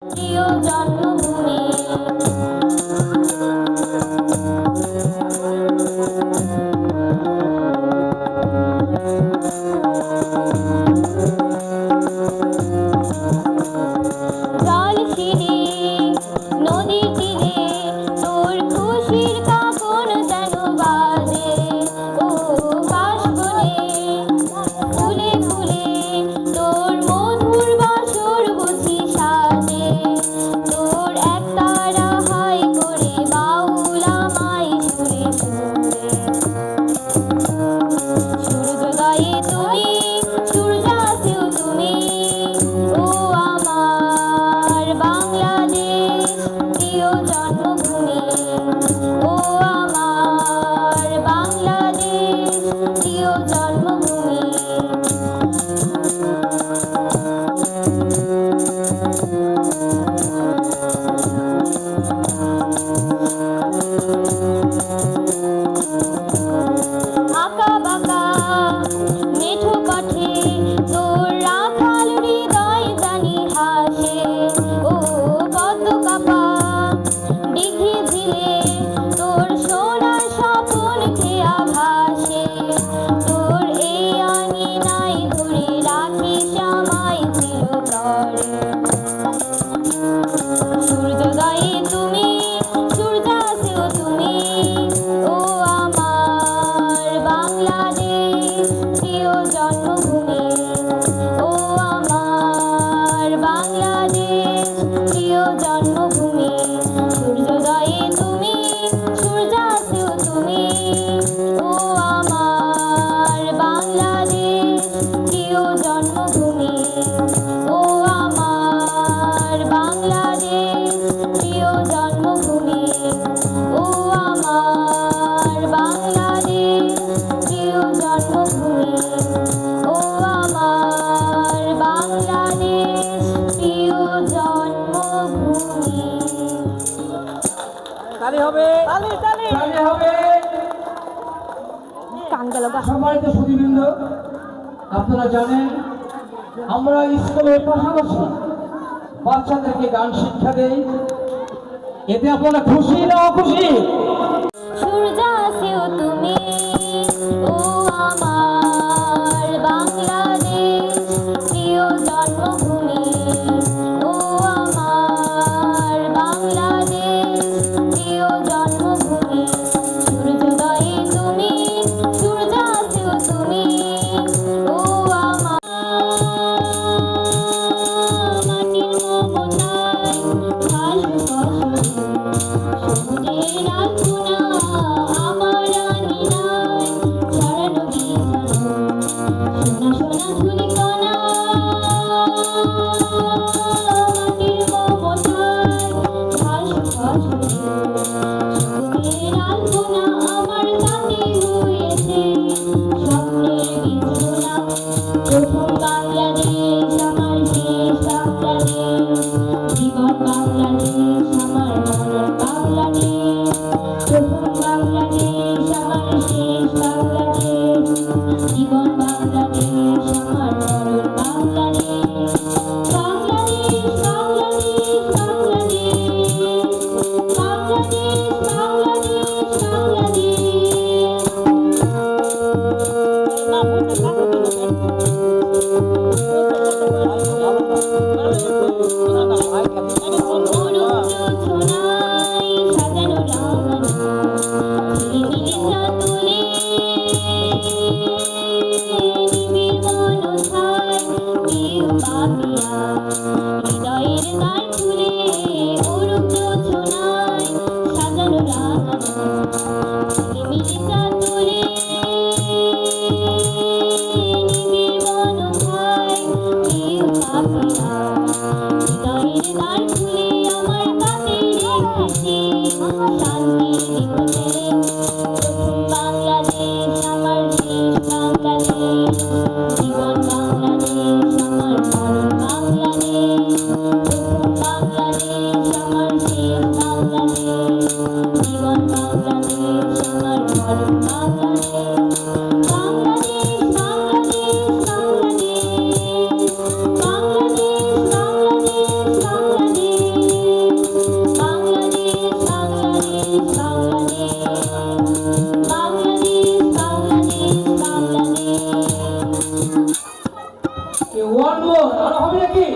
প্রিয় জন্মভূমি জল ছিঁড়ে নদীর তীরে তোর খুশির কাঁপন যেন বাজে ও কাশবনে ফুলে ফুলে তোর মধুর বাসর বুঝি সাজে তোর একতারা হাই করে বাউল আমায় সুরে সুরে সূর্যোদয়ে তুমি সূর্যাস্তেও তুমি ও আমার বাংলাদেশ প্রিয় জন্মভূমি ও আমার বাংলাদেশ প্রিয় জন্মভূমি আঁকা বাঁকা মেঠো পথে তোর রাখাল হৃদয় জানি হাসে ও কত কাপা দিঘি ঝিলে তোর সোনার স্বপন খেয়া ভাসে তোর এই আঙিনায় ঘুরে রাখিস আমায় চিরতরে সূর্যোদয়ে তুমি সূর্যাস্তেও তুমি ও আমার বাংলাদেশ প্রিয় জন্মভূমি ও আমার বাংলাদেশ প্রিয় জন্মভূমি সূর্যোদয়ে তুমি সূর্যাস্তেও তুমি ও আমার বাংলাদেশ প্রিয় জন্মভূমি ও আমার বাংলাদেশ প্রিয় জন্মভূমি ও আমার বাংলাদেশ প্রিয় জন্মভূমি ও আমার বাংলাদেশ প্রিয় জন্মভূমি তালি হবে তালি হবে। সম্মানিত সুধীবৃন্দ, আপনারা জানেন আমরা স্কুলের পাশাপাশি বাচ্চাদেরকে গান শিক্ষা দেই। এতে আপনারা খুশি না অখুশি? সূর্যাস্তেও তুমি ও আমার বাংলাদেশ প্রিয় জন্মভূমি ও আমার বাংলাদেশ প্রিয় জন্মভূমি সূর্যোদয়ে তুমি সূর্যাস্তেও তুমি ও আমার মাটির মমতায় ভালোবাসা সমুদ্রের আলপনা আমার আঙিনায় ছড়ানো বিছানো সোনা সোনা ধূলিকণা মাটির মমতায় ভালোবাসা সমুদ্রের আলপনা আমার তাতে হয়েছে স্বপ্নের বিছানা প্রথম বাংলাদেশ আমার শেষ বাংলাদেশ জীবন বাংলাদেশ আমার মরণ বাংলাদেশ প্রথম বাংলাদেশ আমার শেষ বাংলাদেশ জীবন বাংলাদেশ আমার মরণ বাংলাদেশ বাংলাদেশ বাংলাদেশ বাংলাদেশ বাংলাদেশ বাংলাদেশ ছোনাই সাজানো রাঙানো ঝিলিমিলি চাতুলে নিবিড় মনছায় কেউ পাপিয়া হৃদয়ের দ্বার খুলে অরুণ ছোনাই সাজানো রাঙানো ঝিলিমিলি চাতুলে নিবিড় মনছায় কেউ পাপিয়া হৃদয়ের দ্বার খুলে আমার কাছে রেখেছি শান্তির নিকটে প্রথম বাংলাদেশ আমার শেষ বাংলাদেশ জীবন বাংলাদেশ আমার মরণ বাংলাদেশ প্রথম বাংলাদেশ আমার শেষ বাংলাদেশ জীবন বাংলাদেশ আমার মরণ বাংলাদেশ বাংলাদেশ বাংলাদেশ বাংলাদেশ বাংলাদেশ বাংলাদেশ বাংলাদেশ ওয়ান মোর, আরো হবে নাকি?